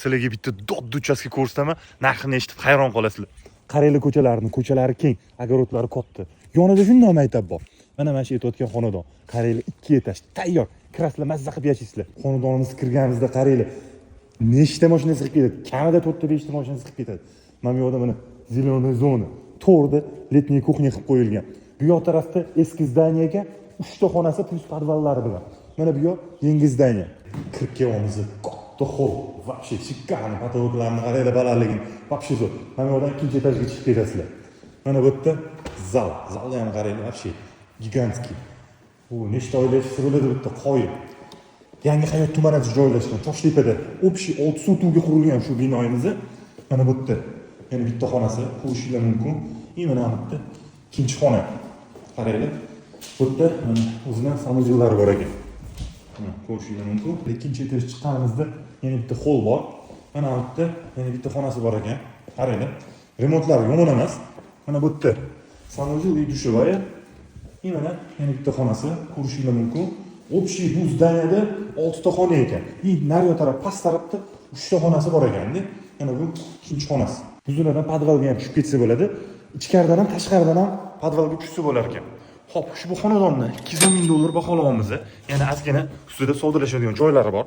Sizlarga bitta doddi uchastka ko'rsataman, narxini eshitib hayron qolasizlar. Qaranglar ko'chalari keng, огородlari katta. Yonida shunday maktab bor. Mana shu aytayotgan xonadon. Qaranglar 2 etaj, tayyor. Kirasizlar, mazza qilib yashaysizlar. Xonadonimiz kirganimizda qaranglar. Nechta mashina chiqib ketadi? Kamida 4 ta 5 ta mashina chiqib ketadi. Mana bu yerda mana zelenoy zona, to'rda letniy kuxnya qilib qo'yilgan. Bu yoq tarafda eski zdaniyaga 3 ta xonasi plus podvallari bilan. Mana bu yoq yangi zdaniya. Kirib kelamiz. Katta hol, вообще шикарно. Потолокlarni qaranglar balandligini. Вообще zo'r. Mana bu yerdan ikkinchi etajga chiqib ketasizlar. Mana bu yerda zalni ham qaranglar, вообще gigantskiy. Bu nechta oila yashasa bo'ladi bu yerda qoyil. Yangi hayot tumanida joylashgan, Toshtepada. Общий 6 sotuvga qurilgan shu binoyimiz. Mana bu yerda yana bitta xonasi qo'shishlar mumkin. Mana bu yerda ikkinchi xona. Qaranglar. Bu yerda mana o'zining samozyullari bor ekan. Qo'shishlar mumkin. Ikkinchi etaj chiqqanimizda yana bitta hol bor. Mana bu yerda yana bitta xonasi bor ekan. Qaranglar. Remontlari yomon emas. Mana bu yerda samozyul и dushovая. Mana yana bitta xonasi ko'rishinglar mumkin. Общий bu zdaniyada 6 ta xona ekan. Nariyoq taraf, past tarafda 3 ta xonasi bor ekanda. Mana bu ikkinchi xonasi. Buzulardan podvalga ham tushib ketsa bo'ladi. Ichkaridan ham, tashqaridan ham podvalga tushsa bo'lar ekan. Xo'p, ushbu xonadonni $200 ming baholayapmiz. Yana ozgina ustida savdolashadigan joylari bor.